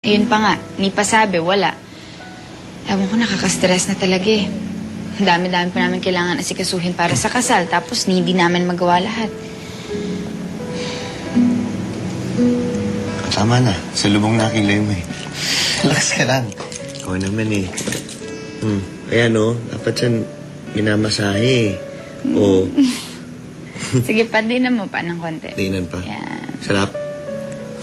Ayun pa nga, ni pa sabi, wala. Ewan ko, nakaka-stress na talaga eh. Ang dami-dami pa namin kailangan asikasuhin para sa kasal, tapos hindi namin magawa lahat. Tama na. Sa lubong na kilay mo eh. Relax ka lang. Ikaw naman eh. Ayan o, dapat yan minamasahe eh. Oo. Sige pa, dinan mo pa ng konti. Dinan pa. Yan. Sarap?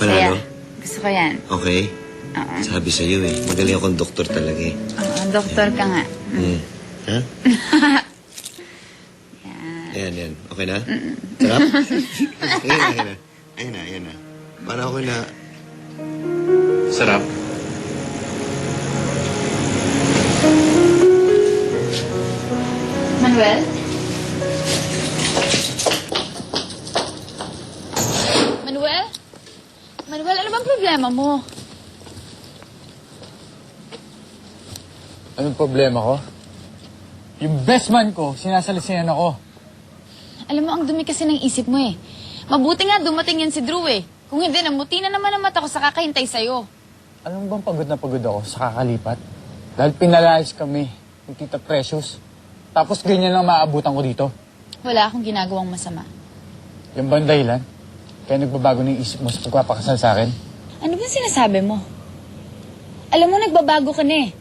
Saya. Panalo? Gusto ko yan. Okay. Oo. Sabi sa'yo eh. Magaling akong doktor talaga eh. Oo, doktor ka nga. Ha? Ayan. Okay na? Sarap? Ayan na. Para ako na... Sarap? Manuel? Manuel? Manuel, ano bang problema mo? Anong problema ko? Yung best man ko, sinasalisihan ako. Alam mo, ang dumi kasi ng isip mo eh. Mabuti nga dumating yan si Drew eh. Kung hindi, namuti na naman ang mata ko sa kakahintay sa'yo. Alam mo bang pagod na pagod ako sa kakalipat? Dahil pinalayas kami ng Tita Precious. Tapos ganyan lang maaabutan ko dito. Wala akong ginagawang masama. Yung bang dahilan? Kaya nagbabago ng isip mo sa pagpapakasal sa akin? Ano ba sinasabi mo? Alam mo, nagbabago ka na eh.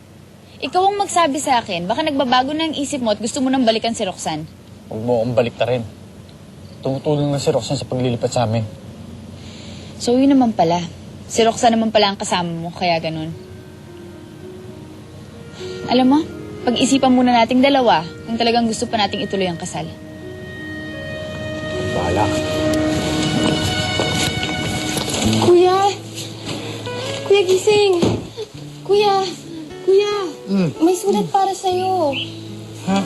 Ikaw ang magsabi sa akin, baka nagbabago na ang isip mo at gusto mo nang balikan si Roxanne. Huwag mo akong balik rin. Tumutulong na si Roxanne sa paglilipat sa amin. So yun naman pala. Si Roxanne naman pala ang kasama mo, kaya ganun. Alam mo, pag-isipan muna nating dalawa kung talagang gusto pa nating ituloy ang kasal. Bahala ka. Kuya! Kuya, gising! Kuya! May sulat para sa'yo. Ha?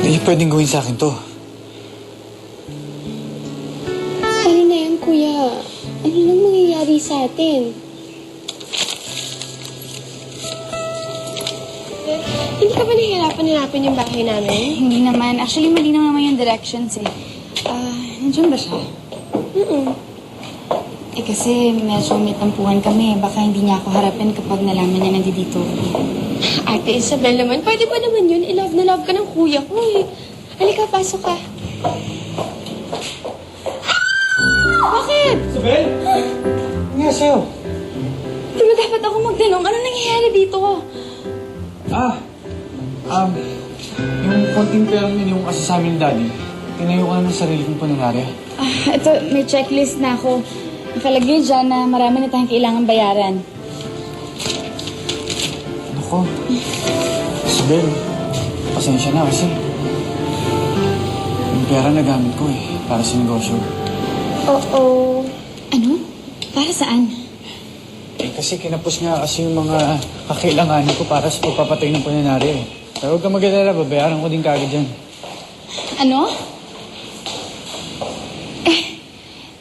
Hindi pwedeng gawin sa akin to. Ano na yan, kuya? Ano nang mangyayari sa atin? Hindi ka ba nahihirapan yung bahay namin? Hindi naman. Actually, malinaw naman yung directions eh. Nandiyan ba siya? Eh kasi medyo may tampuhan kami. Baka hindi niya ako harapin kapag nalaman niya nandito. Ate Isabel naman, pwede ba naman yun? I-love na love ka ng kuya ko eh. Halika, pasok ka. Bakit? Isabel! Ano nga sa'yo? Di ba dapat ako magtanong? Ano nangyayari dito? Yung konting pera yung kasi sa amin, Daddy, tinayo ko na ng sarili kong panunarya. Ito, may checklist na ako. Nakalagay dyan na marami na tayong kailangan bayaran. Nako, Isabel, pasensya na kasi yung pera na gamit ko para sa negosyo. Oo. Ano? Para saan? Kasi kinapos nga kasi yung mga kakailanganin ko para sa pagpapatay ng panunarya Pero huwag ka mag-alala, babayaran ko din kagad yan. Ano?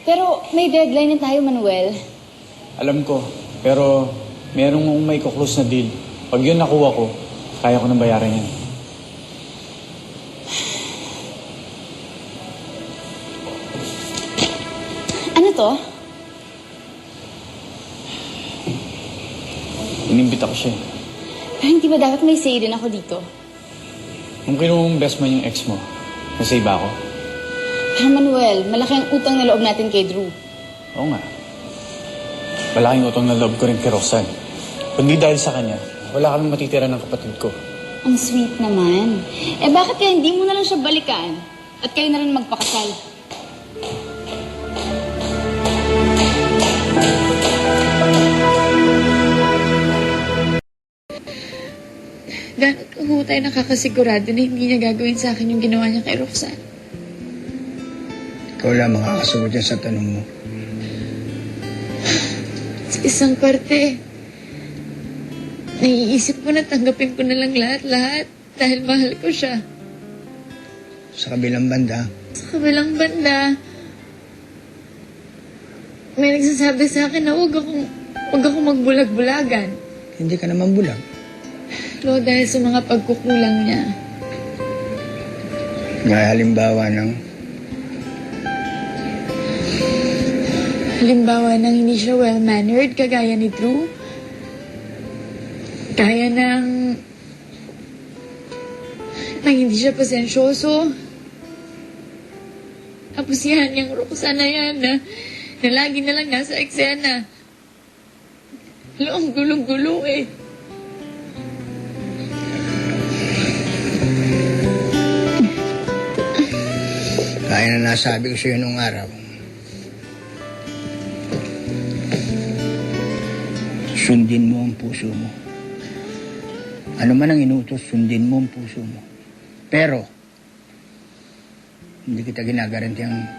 Pero may deadline na tayo, Manuel. Alam ko, pero merong may kuklose na deal. Pag yun nakuha ko, kaya ko nang bayaran yan. Ano to? Inimbita ko siya. Pero hindi ba dapat may say din ako dito? Kung kinuha mong best man yung ex mo, nasa iba ako? Pero Manuel, malaki ang utang na loob natin kay Drew. Oo nga. Malaking utang na loob ko rin kay Roxanne. Kundi dahil sa kanya, wala kaming matitira ng kapatid ko. Ang sweet naman. Eh bakit kaya hindi mo na lang siya balikan? At kayo na rin magpakasal? Gano'n ho tayo nakakasigurado na hindi niya gagawin sa akin yung ginawa niya kay Roxanne? Ikaw lang makakasagot dyan sa tanong mo. Sa isang parte, naiisip ko na tanggapin ko na lang lahat-lahat dahil mahal ko siya. Sa kabilang banda, Sa kabilang banda, may nagsasabi sa akin na huwag akong magbulag-bulagan. Hindi ka naman bulag. Lo, dahil sa mga pagkukulang niya. May halimbawa ng Halimbawa nang hindi siya well-mannered, kagaya ni Drew. Kaya nang hindi siya pasensyoso. Tapos yan, yung Rosa na yan na lagi na lang nasa eksena. Lo, ang gulong-gulo eh. kaya na nasabi ko sa'yo nung araw. Sundin mo ang puso mo. Ano man ang inutos, sundin mo ang puso mo. Pero, hindi kita ginagaranti ang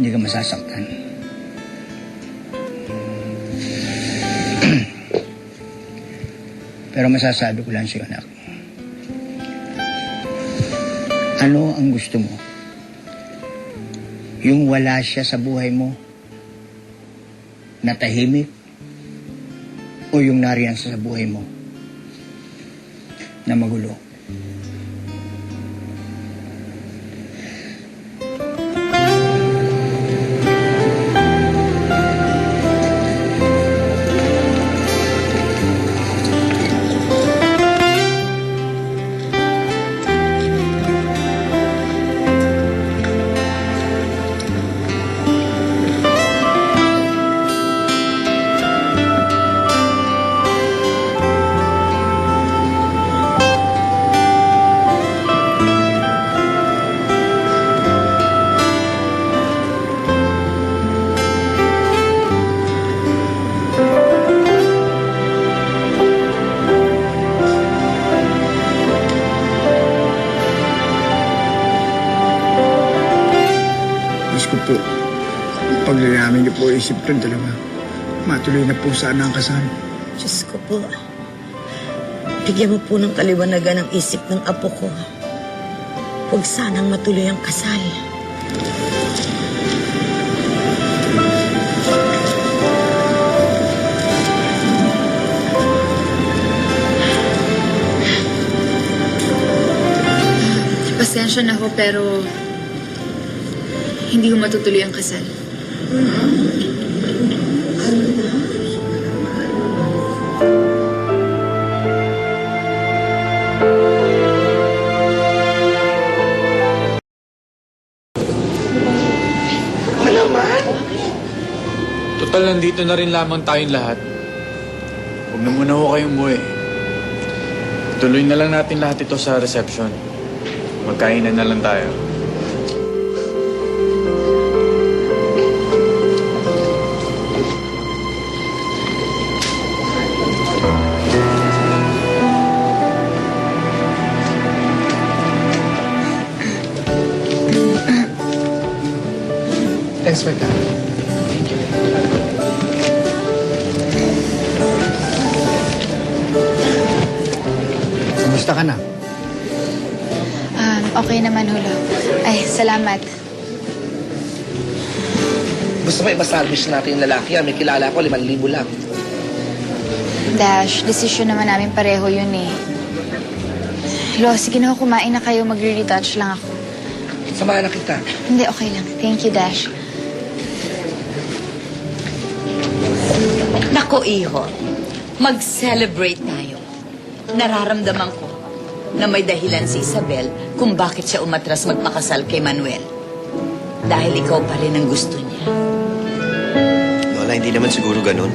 hindi ka masasaktan. Pero masasabi ko lang sa'yo, anak. Ano ang gusto mo? Yung wala siya sa buhay mo, na tahimik, o yung nariyan siya sa buhay mo, na magulo? Diyos ko po, paglalamin niyo po isip ng dalawa. Matuloy na po sana ang kasal. Diyos ko po, bigyan mo po ng kaliwanagan ang isip ng apo ko. Huwag sanang matuloy ang kasal. Pasensya na ho, pero hindi ho matutuloy ang kasal. Total, nandito na rin lamang tayong lahat. Huwag na muna ho kayong umuwi. Tuloy na lang natin lahat ito sa reception. Magkainan na lang tayo. Thanks, Becca. Kumusta ka na? Okay naman, Hulo. Ay, salamat. Gusto mo ipasalvage natin yung lalaki? May kilala ko, 5,000 lang. Dash, desisyon naman namin pareho yun eh. Lo, sige na ho, kumain na kayo. Magre-retouch lang ako. Samahan na kita. Hindi, okay lang. Thank you, Dash. Nako, iho. Mag-celebrate tayo. Nararamdaman ko na may dahilan si Isabel kung bakit siya umatras magpakasal kay Manuel. Dahil ikaw pa rin ang gusto niya. Lola, hindi naman siguro ganun.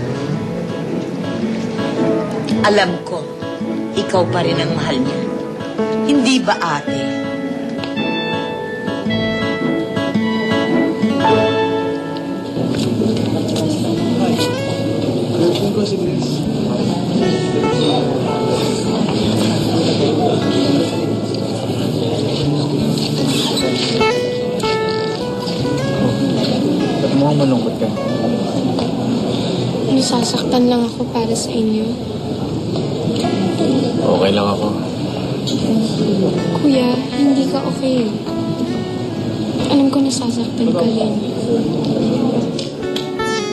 Alam ko, ikaw pa rin ang mahal niya. Hindi ba, ate? Ba't mukhang malungkot ka? Nasasaktan lang ako para sa inyo. Okay lang ako. Kuya, hindi ka okay. Alam ko nasasaktan ka rin.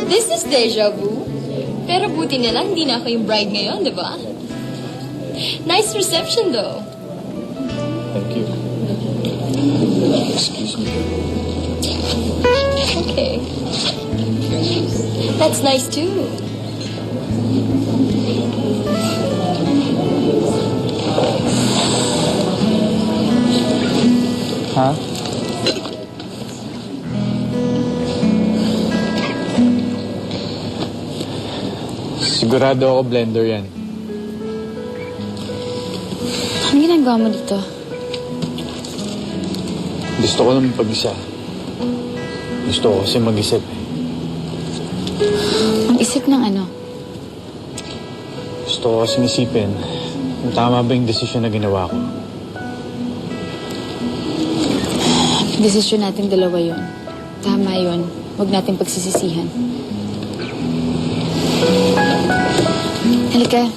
This is deja vu. Pero buti na lang, hindi na ako yung bride ngayon, di ba? Nice reception, though. Thank you. Excuse me. Okay. That's nice, too. Ha? Sigurado ako blender yan. Ano ginagawa mo dito? Gusto ko naman pag-isa. Gusto ko kasi mag-isip eh. Ang isip ng ano? Gusto ko kasi isipin kung tama ba yung desisyon na ginawa ko. Desisyon natin dalawa yun. Tama yun. Huwag natin pagsisisihan. Halika.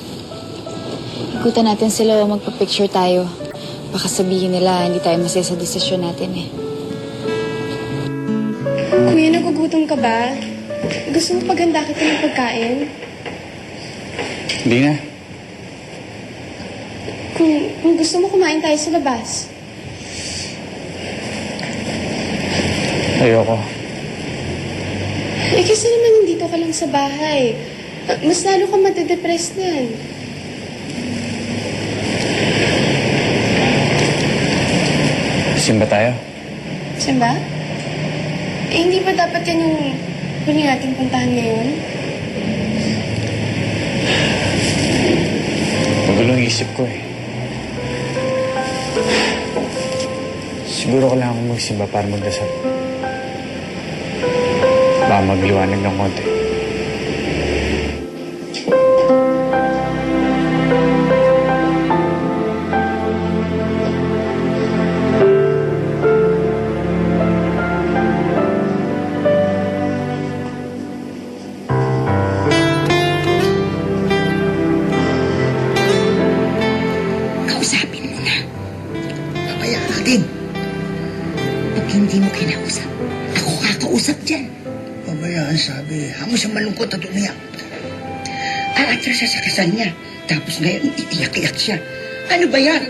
Ikutan natin sila o magpa-picture tayo. Baka sabihin nila hindi tayo masaya sa desisyon natin eh. Kuya, nagugutom ka ba? Gusto mo paghanda kita ng pagkain? Hindi na. Kung gusto mo, kumain tayo sa labas. Ayoko. Eh, kasi naman nandito ka lang sa bahay. Mas lalo ka matidepress niyan. Simba tayo? Simba? Eh, hindi ba dapat yan yung huling nating puntahan ngayon? Magulo ang isip ko eh. Siguro kailangan ko magsimba para magdasal. Baka magliwanag ng konti. Kausapin mo na. Papaya natin. Pag hindi mo kinausap, ako kakausap dyan. Pabayaan sabi, hamo siya malungkot at umiyak. Aatras siya sa kasal niya, tapos ngayon itiyak-iyak siya. Ano ba yan?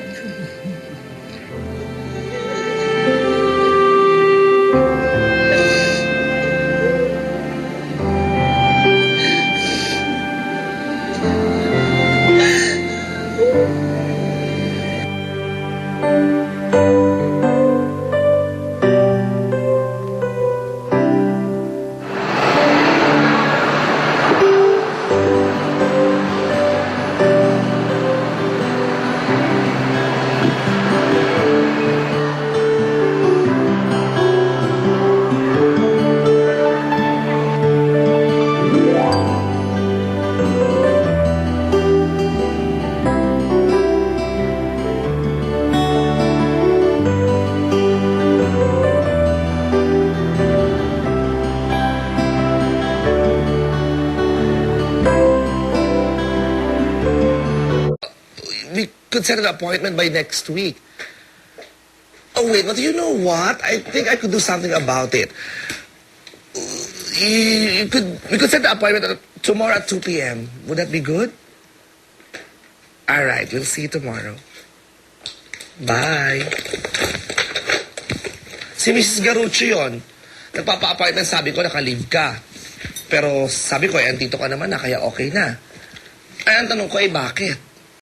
We could set an appointment by next week. Oh, wait, but you know what? I think I could do something about it. We could set the appointment tomorrow at 2 p.m. Would that be good? All right, we'll see you tomorrow. Bye. Si Mrs. Garuccio yun. Nagpapa-appointment, sabi ko, naka-leave ka. Pero sabi ko, andito ka naman na, kaya okay na. Ay, ang tanong ko ay bakit?